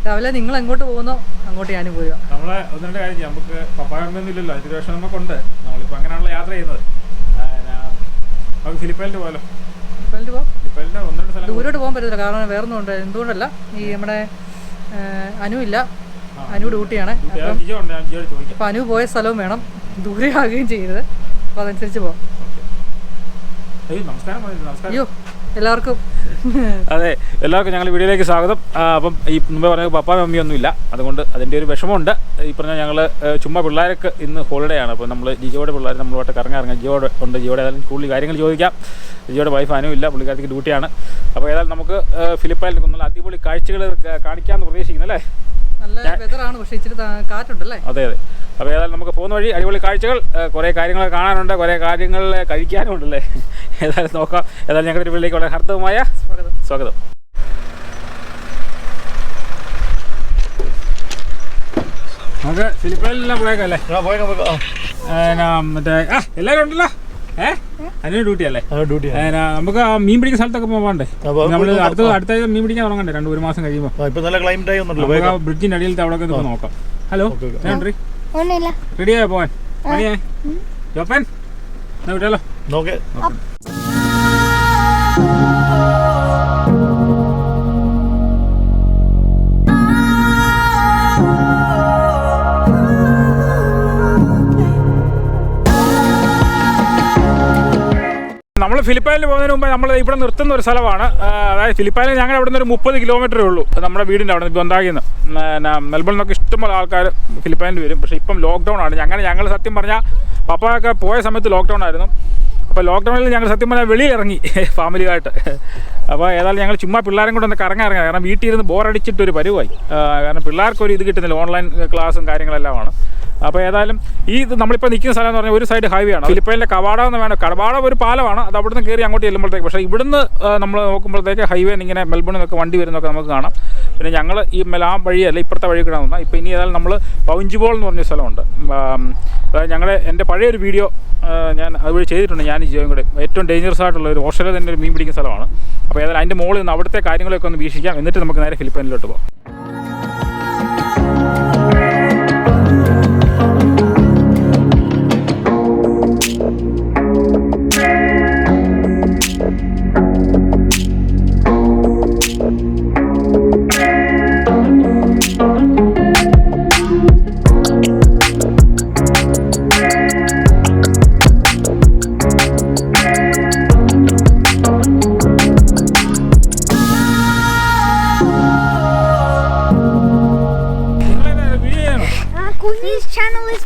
രാവിലെ നിങ്ങൾ എങ്ങോട്ട് പോകുന്നോ അങ്ങോട്ട് ഞാനും പോരുക. നമ്മളെ ഒന്ന് രണ്ട് കാര്യം ചെയ്യാം. നമുക്ക് പപ്പായൊന്നും ഇല്ലല്ലോ, അതിന് ശേഷം നമുക്കുണ്ട്. നമ്മളിപ്പോൾ അങ്ങനെയാണല്ലോ യാത്ര ചെയ്യുന്നത്. നമുക്ക് ഫിലിപ്പൈനിൽ പോകാലോ. ഫിലിപ്പൈനിൽ ഒന്ന് രണ്ട് സ്ഥലം ദൂരോട്ട് പോകാൻ പറ്റത്തില്ല, കാരണം വേറൊന്നും ഉണ്ട്. എന്തുകൊണ്ടല്ല, ഈ നമ്മുടെ അനു ഇല്ല, അനു ഡ്യൂട്ടിയാണ്. അപ്പം അനു പോയ സ്ഥലവും വേണം, ദൂരെ ആകുകയും ചെയ്യരുത്. അപ്പോൾ അതനുസരിച്ച് പോകാം. അയ്യോ എല്ലാവർക്കും അതെ, എല്ലാവർക്കും ഞങ്ങൾ വീഡിയോയിലേക്ക് സ്വാഗതം. അപ്പം ഈ മുമ്പേ പറഞ്ഞ പപ്പാ മമ്മിയൊന്നും ഇല്ല, അതുകൊണ്ട് അതിൻ്റെ ഒരു വിഷമമുണ്ട്. ഈ പറഞ്ഞാൽ ഞങ്ങൾ ചുമ്മാ പിള്ളേർക്ക് ഇന്ന് ഹോളിഡേ ആണ്. അപ്പോൾ നമ്മൾ ജിജോയുടെ പിള്ളേർ നമ്മളുമായിട്ട് കറങ്ങാൻ ജിജോയുടെ ഉണ്ട്. ജിജോയുടെ ഏതായാലും കൂടുതൽ കാര്യങ്ങൾ ചോദിക്കാം. ജിജോയുടെ വൈഫ് അനു ഇല്ല, പുള്ളിക്കാർക്ക് ഡ്യൂട്ടിയാണ്. അപ്പോൾ ഏതായാലും നമുക്ക് ഫിലിപ്പൈനിൽ നല്ല അടിപൊളി കാഴ്ചകൾ കാണിക്കാമെന്ന് പ്രതീക്ഷിക്കുന്നു അല്ലേ? നല്ല വെതറാണ്, പക്ഷേ ഇച്ചിരി കാറ്റുണ്ടല്ലേ? അതെ അതെ. അപ്പോൾ ഏതായാലും നമുക്ക് പോകുന്ന വഴി അടിപൊളി കാഴ്ചകൾ, കുറേ കാര്യങ്ങൾ കാണാനുണ്ട്, കുറേ കാര്യങ്ങൾ കഴിക്കാനും ഉണ്ടല്ലേ. ഏതായാലും നോക്കാം. ഏതായാലും ഞങ്ങളുടെ വീട്ടിലേക്ക് വളരെ ഹർദ്ദവമായ സ്വാഗതം. നമുക്ക് ഫിലിപ്പൈനിലെല്ലാം പോയേക്കാം അല്ലേ? മറ്റേ എല്ലാവരും ഉണ്ടല്ലോ. അതിന് ഡ്യൂട്ടി അല്ലേ? നമുക്ക് മീൻ പിടിക്കുന്ന സ്ഥലത്തൊക്കെ പോകാണ്ടേ? നമ്മൾ അടുത്ത മീൻ പിടിക്കാൻ തുടങ്ങണ്ടേ? ഒരു മാസം കഴിയുമ്പോൾ ബ്രിഡ്ജിന്റെ അടിയിലത്തെ അവിടെ നോക്കാം. ഹലോ, റെഡിയായോ പോവാൻ? മണിയേ ജോപ്പൻ വിട്ടാലോ? നമ്മൾ ഫിലിപ്പൈനിൽ പോകുന്നതിന് മുമ്പ് നമ്മൾ ഇവിടെ നിർത്തുന്ന ഒരു സ്ഥലമാണ്. അതായത് ഫിലിപ്പൈനിൽ ഞങ്ങൾ അവിടെ നിന്ന് ഒരു 30 കിലോമീറ്ററേ ഉള്ളൂ നമ്മുടെ വീടിൻ്റെ അവിടെ നിന്ന്. ബൊന്താഗിൽ നിന്ന് മെൽബണിൽ നിന്നൊക്കെ ഇഷ്ടംപോലെ ആൾക്കാർ ഫിലിപ്പൈനിൽ വരും. പക്ഷേ ഇപ്പം ലോക്ക്ഡൗൺ ആണ്. ഞങ്ങൾ സത്യം പറഞ്ഞാൽ പപ്പയൊക്കെ പോയ സമയത്ത് ലോക്ക്ഡൗൺ ആയിരുന്നു. അപ്പോൾ ലോക്ക്ഡൗണിൽ ഞങ്ങൾ സത്യം പറഞ്ഞാൽ വെളിയിലിറങ്ങി ഫാമിലിയായിട്ട്. അപ്പോൾ ഏതായാലും ഞങ്ങൾ ചുമ്മാ പിള്ളേരും കൂടെ ഒന്ന് കറങ്ങാൻ, കാരണം വീട്ടിൽ ഇരുന്ന് ബോറടിച്ചിട്ടൊരു പരുവായി. കാരണം പിള്ളേർക്കൊരു ഇത് കിട്ടുന്നില്ല, ഓൺലൈൻ ക്ലാസ്സും കാര്യങ്ങളെല്ലാമാണ്. അപ്പോൾ ഏതായാലും ഇത് നമ്മളിപ്പോൾ നിൽക്കുന്ന സ്ഥലം എന്ന് പറഞ്ഞാൽ ഒരു സൈഡ് ഹൈവേ ആണ്. ഫിലിപ്പൈനിലെ കവാട എന്ന് വേണം. കവാട ഒരു പാലമാണ്, അത് അവിടുന്ന് കയറി അങ്ങോട്ട് ചെല്ലുമ്പോഴത്തേക്ക്. പക്ഷേ ഇവിടുന്ന് നമ്മൾ നോക്കുമ്പോഴത്തേക്ക് ഹൈവേ ഇങ്ങനെ മെൽബണിൽ നിന്നൊക്കെ വണ്ടി വരുന്നതൊക്കെ നമുക്ക് കാണാം. പിന്നെ ഞങ്ങൾ ഈ ആ വഴിയല്ല, ഇപ്പുറത്തെ വഴി കിടാൻ വന്നാൽ. ഇപ്പോൾ ഇനി ഏതായാലും നമ്മൾ പൗഞ്ചിബോൾ എന്ന് പറഞ്ഞ സ്ഥലമുണ്ട്. അതായത് എൻ്റെ പഴയൊരു വീഡിയോ ഞാൻ അതുവഴി ചെയ്തിട്ടുണ്ട്. ഞാൻ ജിയോയും കൂടെ ഏറ്റവും ഡേഞ്ചറസ് ആയിട്ടുള്ള ഒരു ഓസ്ട്രേലിയ തന്നെ ഒരു മീൻ പിടിക്കുന്ന സ്ഥലമാണ്. അപ്പോൾ ഏതായാലും അതിൻ്റെ മുകളിൽ നിന്ന് അവിടുത്തെ കാര്യങ്ങളൊക്കെ ഒന്ന് വീക്ഷിക്കാം. എന്നിട്ട് നമുക്ക് നേരെ ഫിലിപ്പൈനിലോട്ട് പോകാം.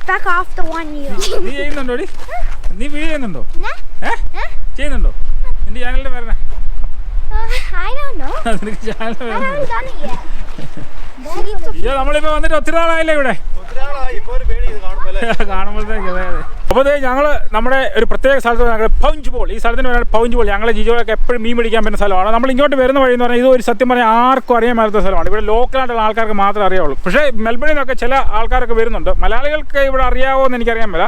Back off the one you. നീ ചെയ്യുന്നുണ്ടോ? നീ വീഡിയോ ചെയ്യുന്നുണ്ടോ? ചെയ്യുന്നുണ്ടോ? നിന്റെ ചാനലിന്റെ പേരാ? I don't know. നിനക്ക് channel I haven't done it yet. അയ്യോ, നമ്മളിപ്പോ വന്നിട്ട് ഒത്തിരി നാളായില്ലേ ഇവിടെ കാണുമ്പോഴത്തേക്ക്? അതെ അതെ. അപ്പോൾ ഞങ്ങൾ നമ്മുടെ ഒരു പ്രത്യേക സ്ഥലത്ത് ഞങ്ങൾ പൗഞ്ചിബോൾ, ഈ സ്ഥലത്തിന് പേരാണ് പൗഞ്ചിബോൾ. ഞങ്ങൾ ജിജോയൊക്കെ എപ്പോഴും മീൻ പിടിക്കാൻ പറ്റുന്ന സ്ഥലമാണ്. നമ്മൾ ഇങ്ങോട്ട് വരുന്ന വഴി എന്ന് പറഞ്ഞാൽ ഇത് ഒരു സത്യം പറഞ്ഞാൽ ആർക്കും അറിയാൻ മേലാത്ത സ്ഥലമാണ്. ഇവിടെ ലോക്കലായിട്ടുള്ള ആൾക്കാർക്ക് മാത്രമേ അറിയാവുള്ളൂ. പക്ഷേ മെൽബണിൽ നിന്നൊക്കെ ചില ആൾക്കാരൊക്കെ വരുന്നുണ്ട്. മലയാളികൾക്ക് ഇവിടെ അറിയാവോ എന്ന് എനിക്കറിയാൻ മേല.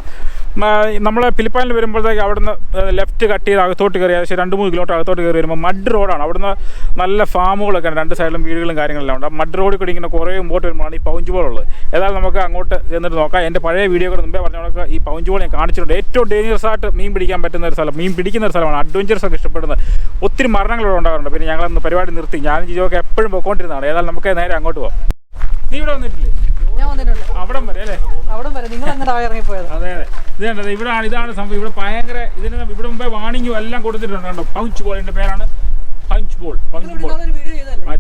നമ്മൾ ഫിലിപ്പൈനിൽ വരുമ്പോഴത്തേക്ക് അവിടുന്ന് ലെഫ്റ്റ് കട്ട് ചെയ്ത് അകത്തോട്ട് കയറി ഏകദേശം 2-3 കിലോമീറ്റർ അകത്തോട്ട് കയറി വരുമ്പോൾ മഡ് റോഡാണ്. അവിടുന്ന് നല്ല ഫാമുകളൊക്കെ ഉണ്ട്, രണ്ട് സൈഡിലും വീടുകളും കാര്യങ്ങളെല്ലാം ഉണ്ട്. മഡ് റോഡിൽ കൂടി ഇങ്ങനെ കുറേ മുമ്പോട്ട് വരുമ്പോഴാണ് ഈ പൗഞ്ചിബോൾ ഉള്ളത്. ഏതായാലും നമുക്ക് അങ്ങോട്ട് ചെന്നിട്ട് നോക്കാം. എൻ്റെ പഴയ വീഡിയോകൾ മുമ്പേ പറഞ്ഞ ഈ പൗഞ്ചിബോൾ ഞാൻ കാണിച്ചിട്ടുണ്ട്. ഏറ്റവും ഡേഞ്ചറസ് ആയിട്ട് മീൻ പിടിക്കാൻ പറ്റുന്ന ഒരു സ്ഥലം, മീൻ പിടിക്കുന്ന ഒരു സ്ഥലമാണ്. അഡ്വഞ്ചേഴ്സ് ഒക്കെ ഇഷ്ടപ്പെടുന്നത്. ഒത്തിരി മരണങ്ങൾ ഇവിടെ ഉണ്ടാകാറുണ്ട്. പിന്നെ ഞങ്ങളന്ന് പരിപാടി നിർത്തി. ഞാനും ജിജോയൊക്കെ എപ്പോഴും പോയിക്കൊണ്ടിരുന്നതാണ്. ഏതായാലും നമുക്ക് നേരെ അങ്ങോട്ട് പോകാം. നീ ഇവിടെ വന്നിട്ടില്ലേ? ഞാൻ വന്നിട്ടുണ്ട്. അവിടം വരെ അല്ലേ? അവിടം വരെ നിങ്ങൾ അങ്ങനെ ഇറങ്ങിപ്പോയത്? അതെ അതെ. ഇതാണ് ഇതാണ് സംഭവം. ഇവിടെ ഭയങ്കര ഇതിന് ഇവിടെ മുമ്പേ വാണിംഗും എല്ലാം കൊടുത്തിട്ടുണ്ട്. കണ്ടോ, പൗഞ്ചിബോളിൻ്റെ പേരാണ് പൗഞ്ചിബോൾ.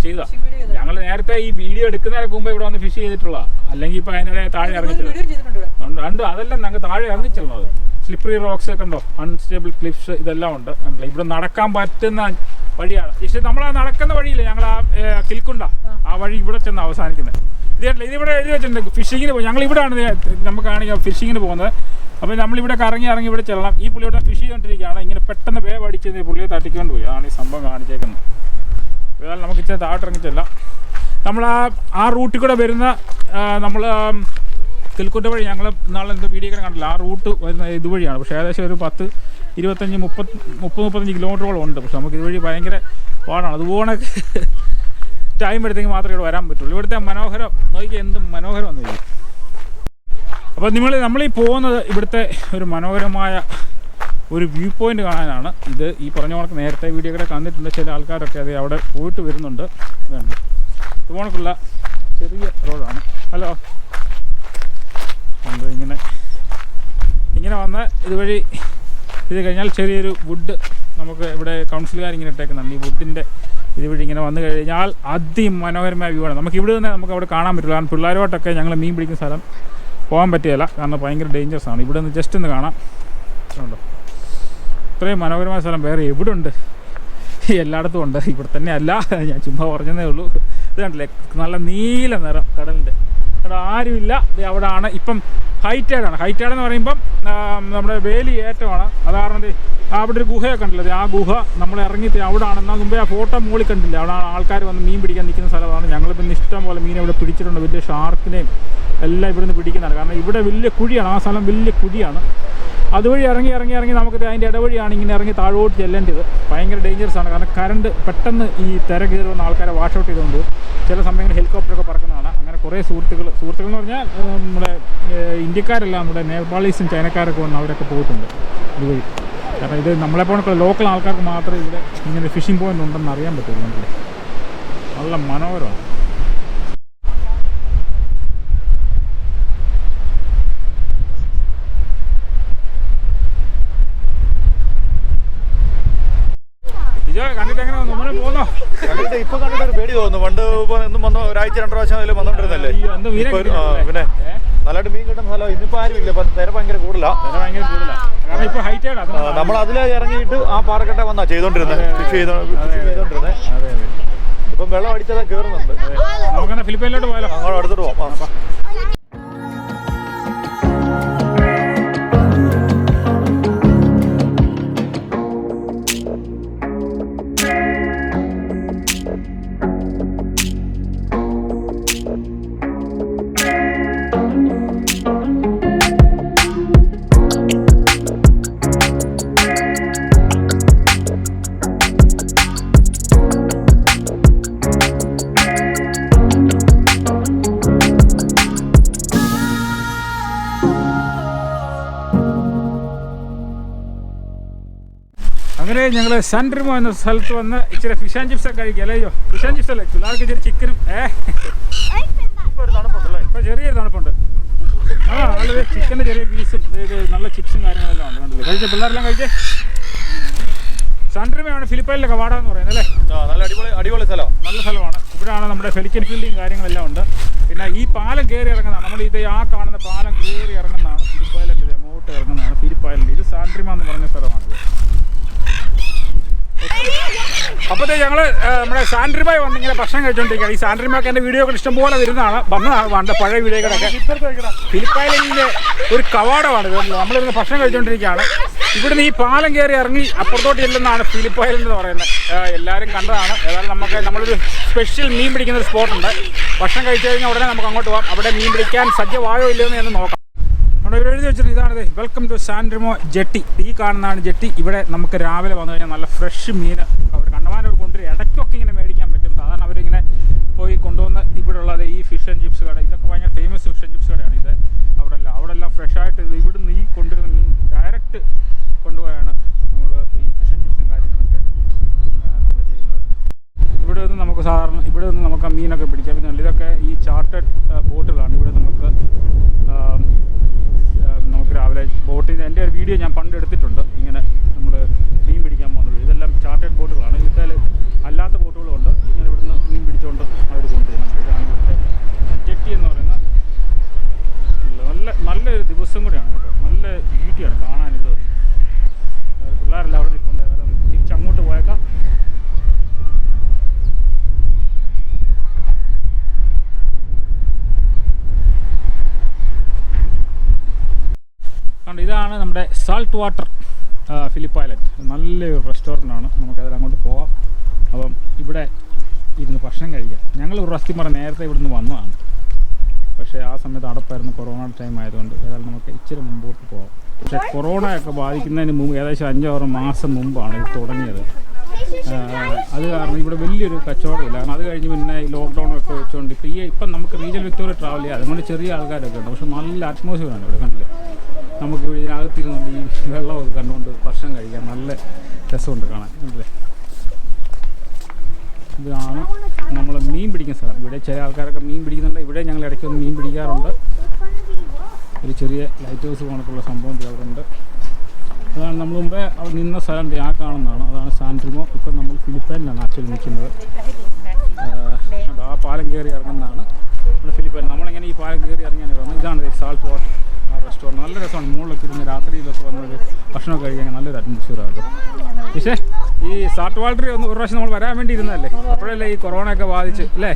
ചെയ്താ ഞങ്ങൾ നേരത്തെ ഈ വീഡിയോ എടുക്കുന്നതിനൊക്കെ മുമ്പ് ഇവിടെ വന്ന് ഫിഷ് ചെയ്തിട്ടുള്ള, അല്ലെങ്കിൽ ഇപ്പൊ അതിനിടെ താഴെ ഇറങ്ങിയിട്ടുണ്ട്. അതെല്ലാം ഞങ്ങൾ താഴെ ഇറങ്ങിച്ചുള്ളത്. സ്ലിപ്പറി റോക്സ് ഒക്കെ ഉണ്ടോ, അൺസ്റ്റേബിൾ ക്ലിഫ്സ്, ഇതെല്ലാം ഉണ്ട്. ഇവിടെ നടക്കാൻ പറ്റുന്ന വഴിയാണ്. പക്ഷേ നമ്മൾ ആ നടക്കുന്ന വഴിയില്ല, ഞങ്ങൾ ആ കിൽക്കുണ്ട ആ വഴി ഇവിടെ ചെന്ന് അവസാനിക്കുന്നത്. ഇതിവിടെ എഴുതി വെച്ചിട്ടുണ്ട് ഫിഷിങ്ങിന് പോകും. ഞങ്ങൾ ഇവിടെയാണ് നമുക്ക് കാണിക്കാം ഫിഷിങ്ങിന് പോകുന്നത്. അപ്പോൾ നമ്മളിവിടെ ഇറങ്ങി ഇവിടെ ചെല്ലണം. ഈ പുള്ളി ഇവിടെ ഫിഷ് ചെയ്തുകൊണ്ടിരിക്കുകയാണ്. ഇങ്ങനെ പെട്ടെന്ന് വേവ് അടിച്ച് പുള്ളിയെ തട്ടിക്കൊണ്ട് പോയി. അതാണ് ഈ സംഭവം കാണിച്ചേക്കുന്നത്. ഏതായാലും നമുക്ക് ഇച്ചിരി താഴോട്ടിറങ്ങി ചെല്ലാം. നമ്മൾ ആ റൂട്ടിൽ കൂടെ വരുന്ന നമ്മൾ കിൽക്കുട്ട വഴി ഞങ്ങൾ നാളെ എന്താ വീഡിയോ കണ്ടില്ല. ആ റൂട്ട് വരുന്ന ഇതുവഴിയാണ്. പക്ഷേ ഏകദേശം ഒരു 10-25-30-35 കിലോമീറ്ററുകളും ഉണ്ട്. പക്ഷെ നമുക്ക് ഇതുവഴി ഭയങ്കര പാടാണ്. അതുപോലെ ടൈം എടുത്തെങ്കിൽ മാത്രമേ ഇവിടെ വരാൻ പറ്റുള്ളൂ. ഇവിടുത്തെ മനോഹരം നോക്കി, എന്ത് മനോഹരമെന്ന് ചോദിക്കും. അപ്പോൾ നമ്മളീ പോകുന്നത് ഇവിടുത്തെ ഒരു മനോഹരമായ ഒരു വ്യൂ പോയിൻ്റ് കാണാനാണ്. ഇത് ഈ പറഞ്ഞ കണക്ക് നേരത്തെ വീഡിയോകളെ കണ്ടിട്ടുണ്ട്. ചില ആൾക്കാരൊക്കെ അത് അവിടെ പോയിട്ട് വരുന്നുണ്ട്. ഇതുപോണക്കുള്ള ചെറിയ റോഡാണ്. ഹലോ, ഇങ്ങനെ വന്ന് ഇതുവഴി ഇത് കഴിഞ്ഞാൽ ചെറിയൊരു വുഡ് നമുക്ക് ഇവിടെ കൗൺസിലുകാരിങ്ങനെ ഇട്ടേക്കുന്നുണ്ട്. ഈ വുഡിൻ്റെ ഇതുവഴി ഇങ്ങനെ വന്നു കഴിഞ്ഞാൽ അതിമനോഹരമായ വ്യൂ ആണ്. നമുക്ക് ഇവിടെ നിന്ന് നമുക്ക് അവിടെ കാണാൻ പറ്റില്ല. കാരണം പിള്ളേരുമായിട്ടൊക്കെ ഞങ്ങൾ മീൻ പിടിക്കുന്ന സ്ഥലം പോകാൻ പറ്റുകയില്ല, കാരണം ഭയങ്കര ഡേഞ്ചറസ് ആണ്. ഇവിടെ നിന്ന് ജസ്റ്റ് ഒന്ന് കാണാം. ഉണ്ടോ, ഇത്രയും മനോഹരമായ സ്ഥലം വേറെ എവിടെ ഉണ്ട്? എല്ലായിടത്തും ഉണ്ട്, ഇവിടെ തന്നെ അല്ല, ഞാൻ ചുമ്മാ പറഞ്ഞതേ ഉള്ളൂ. ഇത് കണ്ടില്ലേ, നല്ല നീല നിറം കടലിൻ്റെ. അവിടെ ആരുമില്ല. അവിടെ ആണ് ഇപ്പം ഹൈറ്റേഡാണ്. ഹൈറ്റേഡ് എന്ന് പറയുമ്പം നമ്മുടെ വേലി ഏറ്റമാണ്. അതാരണം അവിടെ ഒരു ഗുഹയൊക്കെ ഉണ്ടല്ലോ, ആ ഗുഹ നമ്മൾ ഇറങ്ങിയിട്ട് അവിടെ ആണ്. എന്നാൽ മുമ്പേ ആ ഫോട്ടോ മുകളിൽ കണ്ടില്ല, അവിടെ ആൾക്കാർ വന്ന് മീൻ പിടിക്കാൻ നിൽക്കുന്ന സ്ഥലമാണ്. ഞങ്ങൾ പിന്നെ ഇഷ്ടം പോലെ മീൻ ഇവിടെ പിടിച്ചിട്ടുണ്ട്. വലിയ ഷാർക്കിനെയും എല്ലാം ഇവിടെ നിന്ന് പിടിക്കുന്നതാണ്. കാരണം ഇവിടെ വലിയ കുഴിയാണ്, ആ സ്ഥലം വലിയ കുഴിയാണ്. അതുവഴി ഇറങ്ങി നമുക്ക് അതിൻ്റെ ഇടവഴിയാണ് ഇങ്ങനെ ഇറങ്ങി താഴോട്ട് ചെല്ലേണ്ടത്. ഭയങ്കര ഡേഞ്ചറസ് ആണ്. കാരണം കറണ്ട് പെട്ടെന്ന് ഈ തിര കയറി വന്ന ആൾക്കാരെ വാഷ് ഔട്ട് ചെയ്തുകൊണ്ട് ചില സമയങ്ങളിൽ ഹെലികോപ്റ്ററൊക്കെ പറക്കുന്നതാണ്. അങ്ങനെ കുറേ സുഹൃത്തുക്കൾ എന്ന് പറഞ്ഞാൽ നമ്മുടെ ഇന്ത്യക്കാരെല്ലാം നമ്മുടെ നേപ്പാളീസും ചൈനക്കാരൊക്കെ വന്ന് അവരൊക്കെ പോയിട്ടുണ്ട് ഇതുവഴി. കാരണം ഇത് നമ്മളെപ്പോഴൊക്കെ ലോക്കൽ ആൾക്കാർക്ക് മാത്രമേ ഇവിടെ ഇങ്ങനെ ഫിഷിംഗ് പോയിൻ്റ് ഉണ്ടെന്ന് അറിയാൻ പറ്റുള്ളൂ. നമുക്ക് നല്ല മനോഹരമാണ്. കണ്ടിട്ട് എങ്ങനെ നമ്മളെ പോകുന്നോ? കണ്ടിട്ട് ഇപ്പൊ കണ്ടിട്ട് ഒരു പേടി തോന്നുന്നു. പണ്ട് എന്നും വന്നോ, ഒരാഴ്ച 2 പ്രാവശ്യം അതിൽ വന്നോണ്ടിരുന്നല്ലേ. പിന്നെ നല്ലതായിട്ട് മീൻ കിട്ടുന്ന സ്ഥലം ഇന്നിപ്പോ ആരും ഇല്ല. തിര ഭയങ്കര കൂടുതലാണ്. നമ്മൾ അതിലെ ഇറങ്ങിയിട്ട് ആ പാറക്കെട്ട വന്നാ ചെയ്തോണ്ടിരുന്നത്, ഫിഷ് ചെയ്തോണ്ടിരുന്നത്. ഇപ്പം വെള്ളം അടിച്ചത് കയറുന്നുണ്ട്. നമുക്ക് ഫിലിപ്പൈനിലോട്ട് പോയാലോ? അങ്ങോട്ട് അടുത്തോട്ട് പോവാം. അങ്ങനെ ഞങ്ങൾ സാൻഡ്രിമോ എന്ന സ്ഥലത്ത് വന്ന് ഇച്ചിരി ഫിഷ് ആൻഡ് ചിപ്സ് ഒക്കെ കഴിക്കുക. അല്ലയോ, ഫിഷ് ആൻഡ് ചിപ്സ് അല്ലേ? പിള്ളേർക്ക് ഇച്ചിരി ചിക്കനും ഇപ്പോൾ ചെറിയൊരു തണുപ്പുണ്ട്. നല്ലത് ചിക്കൻ്റെ ചെറിയ പീസും നല്ല ചിപ്സും കാര്യങ്ങളെല്ലാം ഉണ്ട്. കണ്ടില്ലേ, കഴിച്ച പിള്ളേരെല്ലാം കഴിച്ചേ. സാൻഡ്രിമോയാണ് ഫിലിപ്പൈനിലെ കവാട എന്ന് പറയുന്നത് അല്ലേ? നല്ല അടിപൊളി സ്ഥലം, നല്ല സ്ഥലമാണ്. ഇവിടെയാണ് നമ്മുടെ ഫെലിക്കൻ ഫീൽഡിങ് കാര്യങ്ങളെല്ലാം ഉണ്ട്. പിന്നെ ഈ പാലം കയറി ഇറങ്ങുന്നതാണ്, നമ്മൾ ഇത് ആ കാണുന്ന പാലം കയറി ഇറങ്ങുന്നതാണ് ഫിലിപ്പ് ഐലൻഡ്. അങ്ങോട്ട് ഇറങ്ങുന്നതാണ് ഫിലിപ്പ് ഐലൻഡ്. ഇത് സാൻഡ്രിമോ എന്ന് പറഞ്ഞ സ്ഥലമാണിത്. അപ്പോഴത്തേ ഞങ്ങൾ നമ്മുടെ സാൻഡ്രിമോയിൽ വന്നിങ്ങനെ ഭക്ഷണം കഴിച്ചുകൊണ്ടിരിക്കുകയാണ്. ഈ സാൻഡ്രിമോയൊക്കെ എൻ്റെ വീഡിയോകൾ ഇഷ്ടംപോലെ വന്നതാണ് പഴയ വീഡിയോകളൊക്കെ. ഫിലിപ്പ് ഐലൻഡിൻ്റെ ഒരു കവാടമാണ് ഇത്. നമ്മളിരുന്ന് ഭക്ഷണം കഴിച്ചുകൊണ്ടിരിക്കുകയാണ്. ഇവിടുന്ന് ഈ പാലം കയറി ഇറങ്ങി അപ്പുറത്തോട്ട് ചെല്ലുന്നതാണ് ഫിലിപ്പ് ഐലൻഡ് എന്ന് പറയുന്നത്. എല്ലാവരും കണ്ടതാണ്. ഏതായാലും നമ്മളൊരു സ്പെഷ്യൽ മീൻ പിടിക്കുന്ന ഒരു സ്പോട്ടുണ്ട്. ഭക്ഷണം കഴിച്ചു കഴിഞ്ഞാൽ ഉടനെ നമുക്ക് അങ്ങോട്ട് പോകാം. അവിടെ മീൻ പിടിക്കാൻ സജ്ജമായോ ഇല്ലയോ എന്ന് നോക്കാം. അവിടെ എഴുതി വെച്ചിട്ട് ഇതാണിത്, വെൽക്കം ടു സാൻഡ്രിമോ ജെട്ടി. ഈ കാണുന്നതാണ് ജെട്ടി. ഇവിടെ നമുക്ക് രാവിലെ വന്നു കഴിഞ്ഞാൽ നല്ല ഫ്രഷ് മീൻ അവർ കണ്ടമാനോട് കൊണ്ടുവരും. ഇടയ്ക്കൊക്കെ ഇങ്ങനെ മേടിക്കാൻ പറ്റും. സാധാരണ അവരിങ്ങനെ പോയി കൊണ്ടുവന്ന് ഇവിടെ ഉള്ളത് ഈ ഫിഷ് ആൻഡ് ചിപ്സ് കട, ഇതൊക്കെ ഭയങ്കര ഫേമസ് ഫിഷ് ആൻഡ് ചിപ്സ് കടയാണ് ഇത്. അവിടെല്ലാം ഫ്രഷായിട്ട് ഇവിടുന്ന് ഈ കൊണ്ടുവരുന്ന മീൻ ഡയറക്റ്റ് കൊണ്ടുപോയാണ് നമ്മൾ ഈ ഫിഷ് ആൻഡ് ചിപ്സും കാര്യങ്ങളൊക്കെ നമ്മൾ ചെയ്യുന്നത്. ഇവിടെ നിന്ന് നമുക്ക് മീനൊക്കെ പിടിക്കാം. പിന്നെ ഇതൊക്കെ ഈ ചാർട്ടേഡ് ബോട്ടുകളാണ്. ഇവിടെ നമുക്ക് രാവിലെ ബോട്ടിൽ എൻ്റെ ഒരു വീഡിയോ ഞാൻ പണ്ട് എടുത്തിട്ടുണ്ട്. ഇങ്ങനെ നമ്മൾ മീൻ പിടിക്കാൻ പോകുന്നത്. ഇതെല്ലാം ചാർട്ടേഡ് ബോട്ടുകളാണ്. ഇതിൽ അല്ലാത്ത ബോട്ടുകളുണ്ട്. ഇങ്ങനെ ഇവിടുന്ന് മീൻ പിടിച്ചുകൊണ്ട് അവർ കൊണ്ടുവരുന്നുണ്ട്. ഇതാണ് ഇവിടുത്തെ ജെട്ടി എന്ന് പറയുന്നത്. നല്ലൊരു ദിവസം കൂടിയാണ് കേട്ടോ. നല്ല ബ്യൂട്ടിയാണ് കാണാനിത്. പിള്ളേരെല്ലാം അവിടെ നിൽക്കൊണ്ട് ഏതായാലും തിരിച്ചങ്ങോട്ട് പോയേക്കാം. ഇതാണ് നമ്മുടെ സാൾട്ട് വാട്ടർ ഫിലിപ്പ് ഐലൻഡ്. നല്ലൊരു റെസ്റ്റോറൻ്റാണ്. നമുക്കതിൽ അങ്ങോട്ട് പോകാം. അപ്പം ഇവിടെ ഇരുന്ന് ഭക്ഷണം കഴിക്കാം. ഞങ്ങൾ ഒരു റെസ്റ്റോറൻറ്റ് നേരത്തെ ഇവിടുന്ന് വന്നതാണ്. പക്ഷേ ആ സമയത്ത് അടപ്പായിരുന്നു, കൊറോണ ടൈം ആയതുകൊണ്ട്. ഏതായാലും നമുക്ക് ഇച്ചിരി മുമ്പോട്ട് പോകാം. പക്ഷേ കൊറോണയൊക്കെ ബാധിക്കുന്നതിന് മുമ്പ് ഏകദേശം 5-6 മാസം മുമ്പാണ് ഇത് തുടങ്ങിയത്. അത് കാരണം ഇവിടെ വലിയൊരു കച്ചവടമില്ല. കാരണം അത് കഴിഞ്ഞ് പിന്നെ ഈ ലോക്ക്ഡൗണൊക്കെ വെച്ചുകൊണ്ട് ഇപ്പം നമുക്ക് റീജിയൽ വിക്ടോറിയ ട്രാവൽ ചെയ്യാം. അതുകൊണ്ട് ചെറിയ ആൾക്കാരൊക്കെ ഉണ്ട്. പക്ഷെ നല്ല അറ്റ്മോസ്ഫിയറാണ് ഇവിടെ, കണ്ടില്ലേ? നമുക്ക് ഇവിടെ ഇതിനകത്തിരുന്നുണ്ട് ഈ വെള്ളമൊക്കെ കണ്ടുകൊണ്ട് ഭക്ഷണം കഴിക്കാൻ നല്ല രസമുണ്ട് കാണാൻ, കണ്ടില്ലേ? ഇതാണ് നമ്മൾ മീൻ പിടിക്കുന്ന സ്ഥലം. ഇവിടെ ചില ആൾക്കാരൊക്കെ മീൻ പിടിക്കുന്നുണ്ട്. ഇവിടെ ഞങ്ങൾ ഇടയ്ക്കൊന്ന് മീൻ പിടിക്കാറുണ്ട്. ഒരു ചെറിയ ലൈറ്റ് ഹൗസ് കണക്കുള്ള സംഭവം അവിടെ ഉണ്ട്. അതാണ് നമ്മൾ മുമ്പേ നിന്ന സ്ഥലം ആ കാണുന്നതാണ്. അതാണ് സാൻട്രിമോ. ഇപ്പം നമ്മൾ ഫിലിപ്പൈനിലാണ് ആക്ച്വലി നിൽക്കുന്നത്. ആ പാലം കയറി ഇറങ്ങുന്നതാണ് നമ്മുടെ ഫിലിപ്പൈൻ. നമ്മളിങ്ങനെ ഈ പാലം കയറി ഇറങ്ങിയാണ് വന്നത്. ഇതാണ് സാൾട്ട് വാട്ടർ റെസ്റ്റോറൻറ്റ്. നല്ല രസമാണ്. മുകളിലൊക്കെ ഇരുന്ന് രാത്രിയിലൊക്കെ വന്നത് ഭക്ഷണമൊക്കെ കഴിക്കാൻ നല്ലൊരു അറ്റ്മോസ്ഫിയറാണ്. പക്ഷേ ഈ സാൾട്ട് വാട്ടറിൽ ഒരു പ്രാവശ്യം നമ്മൾ വരാൻ വേണ്ടി ഇരുന്നതല്ലേ, അപ്പോഴല്ലേ ഈ കൊറോണയൊക്കെ ബാധിച്ച് അല്ലേ?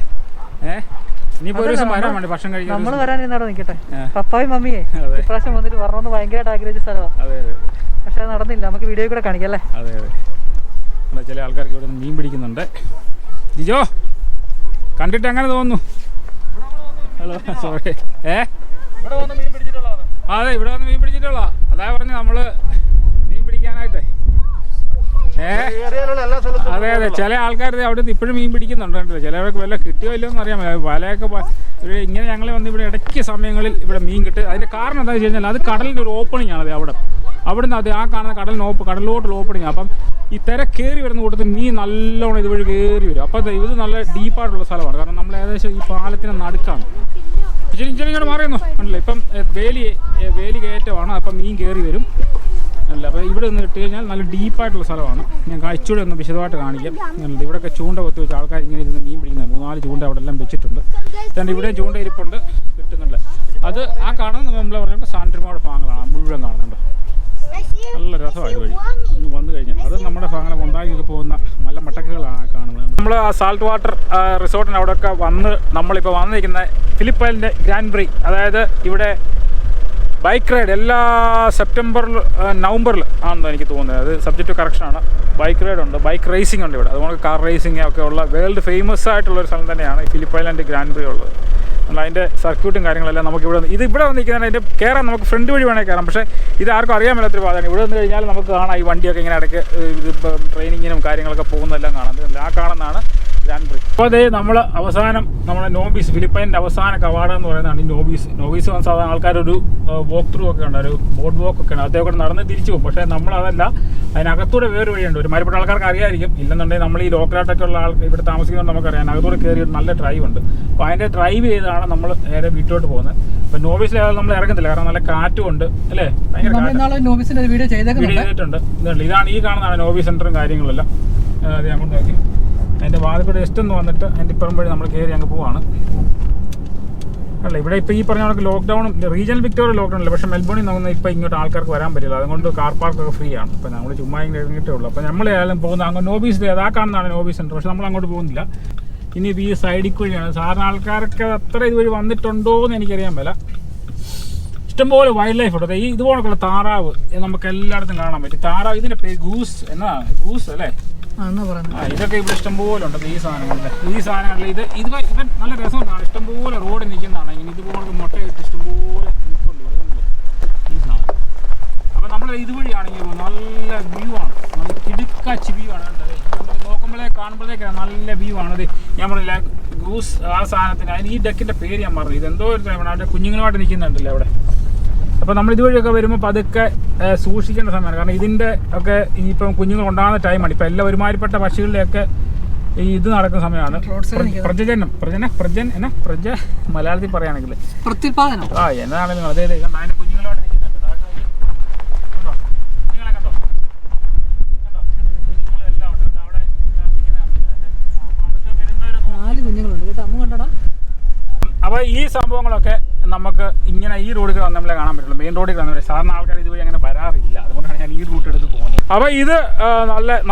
ഇനിയിപ്പോൾ ഒരു ദിവസം വരാൻ വേണ്ടി ഭക്ഷണം കഴിക്കാൻ നമ്മൾ വരാനിരുന്നാടോ നിൽക്കട്ടെ. പപ്പായും മമ്മിയെ ഇപ്രാവശ്യം വന്നിട്ട് വരണമെന്ന് ഭയങ്കരമായിട്ട് ആഗ്രഹിച്ച സ്ഥലമാണ്. അതെ അതെ. പക്ഷെ അത് നടന്നില്ല. നമുക്ക് വീഡിയോ കൂടെ കാണിക്കാം അല്ലേ? അതെ അതെ. ചില ആൾക്കാർക്ക് ഇവിടെ മീൻ പിടിക്കുന്നുണ്ട്. ജിജോ കണ്ടിട്ട് എങ്ങനെ തോന്നുന്നു? Hello, sorry. അതെ, ഇവിടെ വന്ന് മീൻ പിടിച്ചിട്ടുള്ള അതാ പറഞ്ഞു നമ്മള് മീൻ പിടിക്കാനായിട്ടേ. അതെ അതെ. ചില ആൾക്കാർ അവിടെ ഇപ്പോഴും മീൻ പിടിക്കുന്നുണ്ട്. ചിലവർക്ക് വല്ല കിട്ടിയോ ഇല്ലയോ എന്ന് അറിയാൻ പറ്റില്ല. വലയൊക്കെ ഇങ്ങനെ ഞങ്ങൾ വന്ന് ഇവിടെ ഇടയ്ക്ക് സമയങ്ങളിൽ ഇവിടെ മീൻ കിട്ടും. അതിൻ്റെ കാരണം എന്താണെന്ന് വെച്ച് കഴിഞ്ഞാൽ അത് കടലിൻ്റെ ഒരു ഓപ്പണിംഗ് ആണ്. അവിടുന്ന് അത് ആ കാണുന്ന കടലിലോട്ടുള്ള ഓപ്പണിംഗ്. അപ്പം ഈ തിര കയറി വരുന്ന കൂട്ടത്തിൽ മീൻ നല്ലോണം ഇതുവഴി കയറി വരും. അപ്പോൾ ഇത് നല്ല ഡീപ്പായിട്ടുള്ള സ്ഥലമാണ്. കാരണം നമ്മൾ ഏകദേശം ഈ പാലത്തിന് നടുക്കാണ്. ഇച്ചിരി മാറിയെന്നോ കണ്ടില്ല? ഇപ്പം വേലി കയറ്റമാണ്. അപ്പം മീൻ കയറി വരും അല്ല. അപ്പോൾ ഇവിടെ നിന്ന് ഇട്ട് കഴിഞ്ഞാൽ നല്ല ഡീപ്പായിട്ടുള്ള സ്ഥലമാണ്. ഞാൻ ഇച്ചിരി ഒന്ന് വിശദമായിട്ട് കാണിക്കാം. ഇവിടെയൊക്കെ ചൂണ്ട കൊത്തി വെച്ച് ആൾക്കാർ ഇങ്ങനെ ഇരുന്ന് മീൻ പിടിക്കുന്നത് 3-4 ചൂണ്ട അവിടെ എല്ലാം വെച്ചിട്ടുണ്ട്. എന്നിട്ട് ഇവിടെയും ചൂണ്ട ഇരിപ്പുണ്ട്, കിട്ടുന്നുണ്ട്. അത് ആ കാണുന്നത് നമ്മൾ പറഞ്ഞപ്പോൾ സാൻട്രിമോയുടെ ഭാഗങ്ങളാണ് മുഴുവൻ കാണുന്നുണ്ട്. നല്ല രസമാണ് ഇതുവഴി വന്നു കഴിഞ്ഞാൽ. അത് നമ്മുടെ ഭാഗങ്ങൾ ഉണ്ടാക്കി പോകുന്ന മലമട്ടക്കുകളാണ് കാണുന്നത്. നമ്മൾ ആ സാൾട്ട് വാട്ടർ റിസോർട്ടിന് അവിടെയൊക്കെ വന്ന് നമ്മളിപ്പോൾ വന്നിരിക്കുന്ന ഫിലിപ്പൈനിൻ്റെ ഗ്രാൻഡ് പ്രീ, അതായത് ഇവിടെ ബൈക്ക് റൈഡ് എല്ലാ നവംബറിൽ ആണെന്ന് എനിക്ക് തോന്നുന്നത്. അത് സബ്ജക്റ്റ് ടു കറക്ഷനാണ്. ബൈക്ക് റൈഡ് ഉണ്ട്, ബൈക്ക് റേസിംഗ് ഉണ്ട് ഇവിടെ. അതുകൊണ്ട് കാർ റേസിംഗ് ഒക്കെ ഉള്ള വേൾഡ് ഫേമസ് ആയിട്ടുള്ളൊരു സ്ഥലം തന്നെയാണ് ഈ ഫിലിപ്പൈനിൻ്റെ ഗ്രാൻഡ് പ്രീ ഉള്ളത്. അതിൻ്റെ സർക്യൂട്ടും കാര്യങ്ങളെല്ലാം നമുക്ക് ഇവിടെ വന്നിരിക്കുന്നതിന് അതിൻ്റെ കയറാൻ നമുക്ക് ഫ്രണ്ട് വഴി വേണമെങ്കിൽ കയറാം. പക്ഷേ ഇത് ആർക്കും അറിയാൻ മേലാത്തൊരു പാതയാണ്. ഇവിടെ വന്നു കഴിഞ്ഞാൽ നമുക്ക് കാണാം ഈ വണ്ടിയൊക്കെ ഇങ്ങനെ ഇടയ്ക്ക് ഇതിപ്പം ട്രെയിനിങ്ങിനും കാര്യങ്ങളൊക്കെ പോകുന്നതെല്ലാം കാണാം. ആ കാണുന്നതാണ് ഗ്രാൻഡ് പ്രീ. അപ്പോൾ അതേ നമ്മൾ അവസാനം നമ്മുടെ നോബീസ് ഫിലിപ്പൈനിൻ്റെ അവസാന കവാടം എന്ന് പറയുന്നതാണ് ഈ നോബീസ് വന്ന സാധാരണ ആൾക്കാരൊരു വോക്ക് ത്രൂ ഒക്കെ ഉണ്ട്, ഒരു ബോട്ട് വോക്ക് ഒക്കെ ഉണ്ട്. അദ്ദേഹം നടന്ന് തിരിച്ചു പോകും. പക്ഷേ നമ്മളതല്ല, അതിനകത്തൂടെ വേറെ വഴിയുണ്ട്. ഒരു മരപ്പെട്ട ആൾക്കാർക്ക് അറിയായിരിക്കും. ഇല്ലെന്നുണ്ടെങ്കിൽ നമ്മൾ ഈ ലോക്കലായിട്ടൊക്കെ ഉള്ള ഇവിടെ താമസിക്കുന്നതുകൊണ്ട് നമുക്കറിയാം. അതിനകത്തൂടെ കയറി ഒരു നല്ല ഡ്രൈവ് ഉണ്ട്. അപ്പോൾ അതിൻ്റെ ഡ്രൈവ് ചെയ്താണ് നമ്മൾ നേരെ വീട്ടിലോട്ട് പോകുന്നത്. അപ്പോൾ നോബീസിൽ നമ്മൾ ഇറങ്ങത്തില്ല, കാരണം നല്ല കാറ്റും ഉണ്ട് അല്ലേ? ഭയങ്കര നോബീസിൻ്റെ വീഡിയോ ചെയ്തിട്ടുണ്ട്. ഇതാണ് ഈ കാണുന്നതാണ് നോബീസ് സെൻ്ററും കാര്യങ്ങളെല്ലാം. അത് അങ്ങോട്ട് നോക്കി അതിൻ്റെ വാതിൽക്കൂടെ ജസ്റ്റ് ഒന്ന് വന്നിട്ട് അതിൻ്റെ ഇപ്പുറം വഴി നമ്മൾ കയറി അങ്ങ് പോവാണ് അല്ല. ഇവിടെ ഇപ്പോൾ ഈ പറഞ്ഞ കണക്ക് ലോക്ക്ഡൗണും റീജിയണൽ വിക്ടോറിയ ലോക്ക്ഡൗൺ ഇല്ല. പക്ഷേ മെൽബണിൽ നിന്ന് ഇപ്പോൾ ഇങ്ങോട്ട് ആൾക്കാർക്ക് വരാൻ പറ്റില്ല. അതുകൊണ്ട് കാർ പാർക്കൊക്കെ ഫ്രീ ആണ്. അപ്പോൾ നമ്മൾ ചുമ്മാ ഇങ്ങനെ ഇറങ്ങിയിട്ടേ ഉള്ളൂ. അപ്പോൾ നമ്മൾ ഏതായാലും പോകുന്ന അങ്ങ് നോബീസ് അതാ കാണുന്നതാണ് നോബീസ് സെൻറ്റർ. പക്ഷേ നമ്മൾ അങ്ങോട്ട് പോകുന്നില്ല. ഇനി ഈ സൈഡിൽ വഴിയാണ്. സാധാരണ ആൾക്കാരൊക്കെ അത്ര ഇതുവഴി വന്നിട്ടുണ്ടോ എന്ന് എനിക്കറിയാൻ പറ്റില്ല. ഇഷ്ടംപോലെ വൈൽഡ് ലൈഫ് ഉണ്ട്. ഇതുപോലൊക്കെയുള്ള താറാവ് നമുക്ക് എല്ലായിടത്തും കാണാൻ പറ്റും. താറാവ് ഇതിൻ്റെ പേര് ഗൂസ് അല്ലേ? ഇതൊക്കെ ഇവിടെ ഇഷ്ടംപോലെ ഉണ്ട്. ഈ സാധനങ്ങളിൽ ഇവൻ നല്ല രസമുണ്ടാണ്. ഇഷ്ടംപോലെ റോഡ് നിൽക്കുന്നതാണ്. ഇങ്ങനെ ഇതുപോലെ മുട്ടയിട്ട് ഇഷ്ടംപോലെ നിൽപ്പുണ്ട് ഈ സാധനം. അപ്പോൾ നമ്മൾ ഇതുവഴിയാണെങ്കിൽ നല്ല വ്യൂ ആണ്, നല്ല കിടുക്കാച്ചി വ്യൂ ആണ്. നമ്മൾ കാണുമ്പോഴേക്കാണ് നല്ല വ്യൂ ആണത്. ഞാൻ പറഞ്ഞില്ല ഗൂസ് ആ സാധനത്തിന് അതിന് ഈ ഡെക്കിൻ്റെ പേര് ഞാൻ പറഞ്ഞു. ഇതെന്തോ ഒരു ടൈമാണ്. അവിടെ കുഞ്ഞുങ്ങളുമായിട്ട് നിൽക്കുന്നുണ്ടല്ലേ അവിടെ. അപ്പോൾ നമ്മൾ ഇതുവഴിയൊക്കെ വരുമ്പോൾ പതുക്കെ സൂക്ഷിക്കേണ്ട സമയമാണ്. കാരണം ഇതിൻ്റെ ഒക്കെ ഇനിയിപ്പം കുഞ്ഞുങ്ങൾ ഉണ്ടാകുന്ന ടൈമാണ്. ഇപ്പം എല്ലാ ഒരുമാതിരിപ്പെട്ട പക്ഷികളുടെയൊക്കെ ഈ ഇത് നടക്കുന്ന സമയമാണ്. പ്രജ മലയാളത്തിൽ പറയുകയാണെങ്കിൽ എന്നാണെങ്കിലും അതേ അതിൻ്റെ കുഞ്ഞുങ്ങളോട് നിൽക്കുന്നുണ്ട്. കുഞ്ഞുങ്ങളെ കണ്ടോ? കുഞ്ഞുങ്ങളെല്ലാം ഉണ്ട് അവിടെ നിൽക്കുന്നതാണ്. അപ്പോൾ ഈ സംഭവങ്ങളൊക്കെ നമുക്ക് ഇങ്ങനെ ഈ റോഡിൽ നമ്മളെ കാണാൻ പറ്റുള്ളൂ. മെയിൻ റോഡിൽ കാണാൻ സാധാരണ ആൾക്കാർ ഇതുവഴി അങ്ങനെ വരാറില്ല. അതുകൊണ്ടാണ് ഞാൻ ഈ റൂട്ട് എടുത്ത് പോകുന്നത്. അപ്പോൾ ഇത്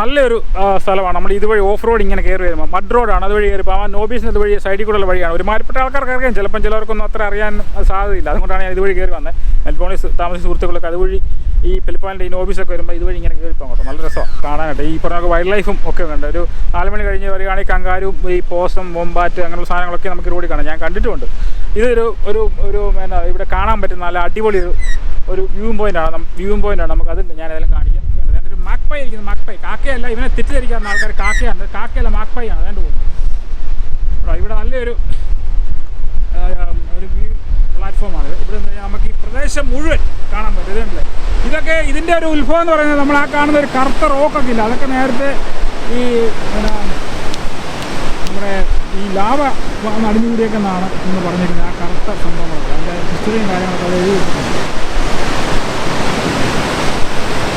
നല്ലൊരു സ്ഥലമാണ്. നമ്മൾ ഇതുവഴി ഓഫ് റോഡ് ഇങ്ങനെ കയറി വരുമ്പോൾ മഡ് റോഡാണ്. അതുവഴി കയറി പോകാൻ നോബീസിന് ഇതുവഴി സൈഡിൽ കൂടെയുള്ള വഴിയാണ്. ഒരുമാതിരിപ്പെട്ട ആൾക്കാർക്ക് അറിയാം, ചിലപ്പം ചിലവർക്കൊന്നും അത്ര അറിയാൻ സാധ്യതയില്ല. അതുകൊണ്ടാണ് ഞാൻ ഇതുവഴി കയറി വന്നത്. മെൽബോണിൽ താമസിച്ച സുഹൃത്തുക്കളൊക്കെ അതുവഴി ഈ ഫിലിപ്പൈനിൻ്റെ ഈ നോബീസൊക്കെ വരുമ്പോൾ ഇതുവഴി ഇങ്ങനെ കയറി പോകാൻ കേട്ടോ. നല്ല രസമാണ് കാണാനായിട്ട്. ഈ പറഞ്ഞ വൈൽഡ് ലൈഫും ഒക്കെ ഉണ്ട്. ഒരു 4 മണി കഴിഞ്ഞ് വരികയാണെങ്കിൽ കങ്കാരും ഈ പോസം വൊമ്പാറ്റ് അങ്ങനെയുള്ള സാധനങ്ങളൊക്കെ നമുക്ക് റോഡിൽ കാണാം. ഞാൻ കണ്ടിട്ടുമുണ്ട്. ഇതൊരു ഇവിടെ കാണാൻ പറ്റുന്ന നല്ല അടിപൊളി ഒരു വ്യൂയിങ് പോയിൻ്റാണ്. നമുക്കത് ഞാൻ ഏതായാലും കാണിക്കാം. ഉണ്ട്. അതിൻ്റെ ഒരു മാക്പൈ ഇരിക്കുന്നത്, മാക്പൈ കാക്കയല്ല, ഇവനെ തെറ്റിദ്ധരിക്കാവുന്ന ആൾക്കാർ കാക്കയാണ്, കാക്കയല്ല മാക്പൈ ആണ്. അതാണ്ട് പോകുന്നു. ഇവിടെ നല്ലൊരു ഒരു വ്യൂ പ്ലാറ്റ്ഫോമാണ്. ഇവിടെ നിന്ന് നമുക്ക് ഈ പ്രദേശം മുഴുവൻ കാണാൻ പറ്റും. ഇതുണ്ടല്ലേ, ഇതൊക്കെ ഇതിൻ്റെ ഒരു ഉത്ഭവം എന്ന് പറയുന്നത് നമ്മൾ ആ കാണുന്ന ഒരു കറുത്ത റോക്കൊക്കെ ഇല്ല, അതൊക്കെ നേരത്തെ ഈ നമ്മുടെ ഈ ലാവ അടിഞ്ഞുകൂടിയൊക്കെ എന്നാണ് എന്ന് പറഞ്ഞിരിക്കുന്നത്. ആ കറുത്ത സംഭവങ്ങളൊക്കെ അതിൻ്റെ ഹിസ്റ്ററിയും കാര്യങ്ങളൊക്കെ അത് എഴുതിയിട്ടുണ്ട്.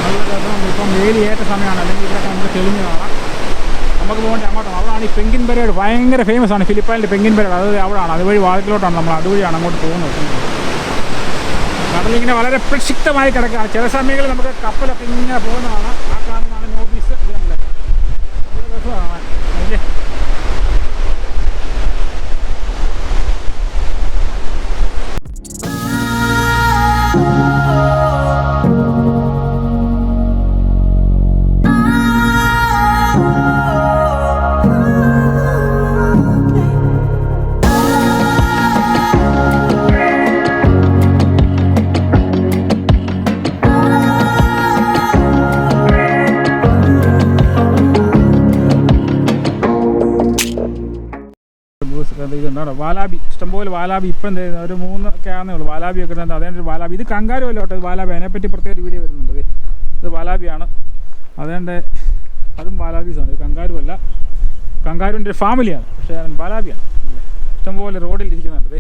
നല്ല രസമുണ്ട്. ഇപ്പം വേലിയേറ്റ സമയമാണ്, അല്ലെങ്കിൽ ഇവിടെയൊക്കെ നമുക്ക് തെളിഞ്ഞ് കാണാം. നമുക്ക് പോകേണ്ട അങ്ങോട്ടാണ്. അവിടെയാണ് ഈ പെങ്കിൻ പരേഡ്, ഭയങ്കര ഫേമസ് ആണ് ഫിലിപ്പൈനിലെ പെങ്കിൻ പരേഡ്. അത് അവിടെയാണ്, അതുവഴി വാതിലോട്ടാണ് നമ്മൾ, അതുവഴിയാണ് അങ്ങോട്ട് പോകുന്നത്. കടലിങ്ങനെ വളരെ പ്രക്ഷിപ്തമായി കിടക്കുകയാണ്. ചില സമയങ്ങളിൽ നമുക്ക് കപ്പലൊക്കെ ഇങ്ങനെ പോകുന്നതാണ്. ആ കാണുന്നതാണ് നോർത്ത് ഇതല്ലേ, രസമാണ് അതിൻ്റെ. ഇതുണ്ടോ വാലാബി, ഇഷ്ടംപോലെ വാലാബി. ഇപ്പം ഒരു 3 ഒക്കെ ആണെന്നേ ഉള്ളൂ വാലാബിയൊക്കെ ഉണ്ട്. അതേണ്ടൊരു വാലാബി, ഇത് കങ്കാരു അല്ല കേട്ടോ, ഇത് വാലാബി. അതിനെപ്പറ്റി പ്രത്യേക വീഡിയോ വരുന്നുണ്ട്. ഇത് വാലാബിയാണ്, അതേണ്ട അതും വാലാബീസാണ്. ഇത് കങ്കാരു അല്ല, കങ്കാരുവിൻ്റെ ഒരു ഫാമിലിയാണ്, പക്ഷേ വാലാബിയാണ്. ഇഷ്ടംപോലെ റോഡിൽ ഇരിക്കുന്നുണ്ട്.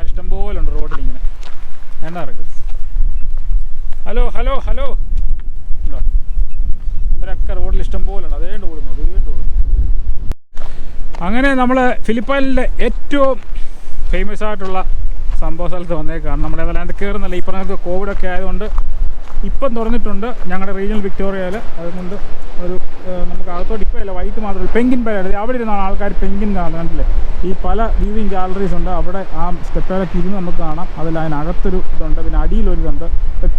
ഇഷ്ടംപോലെ ഉണ്ട് റോഡിൽ ഇങ്ങനെ. എന്താ നടക്കുന്നത്? ഹലോ ഹലോ ഹലോ ഉണ്ടോ? ഇവരൊക്കെ റോഡിൽ ഇഷ്ടംപോലെ ഉണ്ട്. അതേണ്ട് ഓടുന്നു, അതേണ്ട് ഓടുന്നു. അങ്ങനെ നമ്മൾ ഫിലിപ്പൈനിലെ ഏറ്റവും ഫേമസ് ആയിട്ടുള്ള സംഭവ സ്ഥലത്ത് വന്നേക്കാണ്. നമ്മുടെ അതിനകത്ത് കയറുന്നില്ല. ഈ പറഞ്ഞ കോവിഡൊക്കെ ആയതുകൊണ്ട് ഇപ്പം തുറന്നിട്ടുണ്ട് ഞങ്ങളുടെ റീജിയണൽ വിക്ടോറിയയിൽ. അതുകൊണ്ട് ഒരു നമുക്ക് അകത്തോട്ട് ഇപ്പോൾ അല്ല, വൈകിട്ട് മാത്രമല്ല. പെങ്കിൻ പരേഡ്, അവിടെ ഇരുന്നാണ് ആൾക്കാർ പെങ്കിൻ കാണുന്നത്. കണ്ടില്ലേ, ഈ പല വ്യൂവിങ് ഗാലറീസ് ഉണ്ട്. അവിടെ ആ സ്റ്റെപ്പേലൊക്കെ ഇരുന്ന് നമുക്ക് കാണാം. അതിൽ അതിനകത്തൊരു ഇതുണ്ട്, പിന്നെ അടിയിലൊരിതുണ്ട്.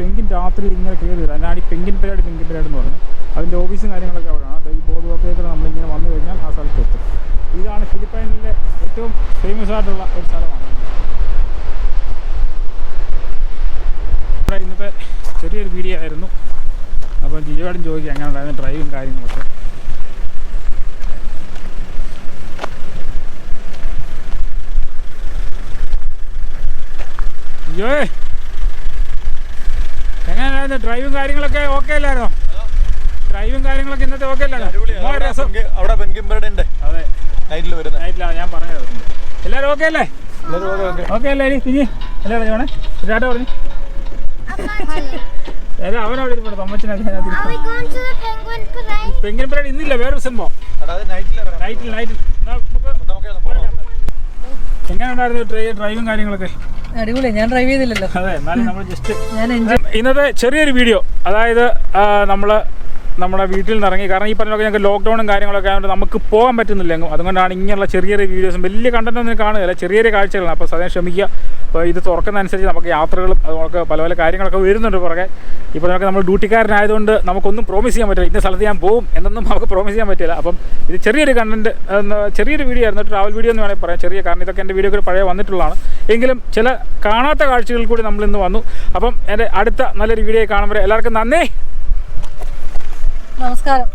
പെങ്കിൻ രാത്രി ഇങ്ങനെ കയറി വരും. അതിനാണ് ഈ പെങ്കിൻ പരേഡ് എന്ന് പറയുന്നത്. അതിൻ്റെ ഓഫീസും കാര്യങ്ങളൊക്കെ അവിടെയാണ്. ഈ ബോർഡ് വർക്കേക്ക് നമ്മളിങ്ങനെ വന്നു കഴിഞ്ഞാൽ ആ സ്ഥലത്തെത്തും. ഇതാണ് ഫിലിപ്പൈനിലെ ഏറ്റവും ഫേമസ് ആയിട്ടുള്ള ഒരു സ്ഥലമാണ്. ഇന്നത്തെ ചെറിയൊരു വീഡിയോ ആയിരുന്നു. അപ്പോൾ ജിജോയോടും ചോദിക്കുക എങ്ങനെ ഉണ്ടായിരുന്നു ഡ്രൈവും കാര്യങ്ങളൊക്കെ. ജിജോയെ എങ്ങനെയായിരുന്നു ഡ്രൈവും കാര്യങ്ങളൊക്കെ? ഓക്കെ അല്ലായിരുന്നോ? ഡ്രൈവും കാര്യങ്ങളൊക്കെ ഇന്നത്തെ ഓക്കെ അല്ലായിരുന്നു? അവിടെ പെങ്കിൻ പരേഡ് അതെ നൈറ്റിൽ വരുന്നത്. നൈറ്റിലാണ് ഞാൻ പറഞ്ഞത്. എല്ലാവരും ഓക്കെ അല്ലേ? ഓക്കെ അല്ലേ? തിരിഞ്ഞ് എല്ലാവരും ചോണേ ചേട്ടാ പറഞ്ഞു. അവനവിടെ ഇരിപ്പുണ്ട് തൊമ്മച്ചനൊക്കെ. പെങ്കിൻ പരേഡ് ഇന്നില്ല, വേറൊരു സംഭവം നൈറ്റിൽ. എങ്ങനെ ഉണ്ടായിരുന്നു ഡ്രൈവും കാര്യങ്ങളൊക്കെ? അടിപൊളി. ഞാൻ ഡ്രൈവ് ചെയ്തില്ലല്ലോ. അതെ, എന്നാലും നമ്മൾ ജസ്റ്റ് ഞാൻ ഇന്നത്തെ ചെറിയൊരു വീഡിയോ, അതായത് നമ്മുടെ വീട്ടിൽ നിന്ന് ഇറങ്ങി. കാരണം ഈ പറഞ്ഞൊക്കെ ഞങ്ങൾക്ക് ലോക്ക്ഡൗണും കാര്യങ്ങളൊക്കെ ആയതുകൊണ്ട് നമുക്ക് പോകാൻ പറ്റുന്നില്ല എങ്ങും. അതുകൊണ്ടാണ് ഇങ്ങനെയുള്ള ചെറിയ വീഡിയോസും വലിയ കണ്ടന്റ് ഒന്നും കാണുകയില്ല, ചെറിയ കാഴ്ചകളാണ്. അപ്പോൾ സദയം ക്ഷമിക്കുക. അപ്പോൾ ഇത് തുറക്കുന്നതനുസരിച്ച് നമുക്ക് യാത്രകളും അതുപോലെ പല പല കാര്യങ്ങളൊക്കെ വരുന്നുണ്ട് പുറകെ. ഇപ്പോൾ നമുക്ക് നമ്മൾ ഡ്യൂട്ടിക്കാരനായതുകൊണ്ട് നമുക്കൊന്നും പ്രോമിസ് ചെയ്യാൻ പറ്റില്ല, ഇന്ന സ്ഥലത്ത് ഞാൻ പോകും എന്നൊന്നും നമുക്ക് പ്രോമിസ് ചെയ്യാൻ പറ്റില്ല. അപ്പം ഇത് ചെറിയൊരു കണ്ടന്റ്, ചെറിയൊരു വീഡിയോ ആയിരുന്നു, ട്രാവൽ വീഡിയോ എന്ന് വേണമെങ്കിൽ പറയാം. ചെറിയ, കാരണം ഇതൊക്കെ എൻ്റെ വീഡിയോ ഒക്കെ പഴയ വന്നിട്ടുള്ളതാണ്. എങ്കിലും ചില കാണാത്ത കാഴ്ചകളിൽ കൂടി നമ്മളിന്ന് വന്നു. അപ്പം എൻ്റെ അടുത്ത നല്ലൊരു വീഡിയോ കാണുമ്പോൾ എല്ലാവർക്കും നന്ദി, നമസ്കാരം.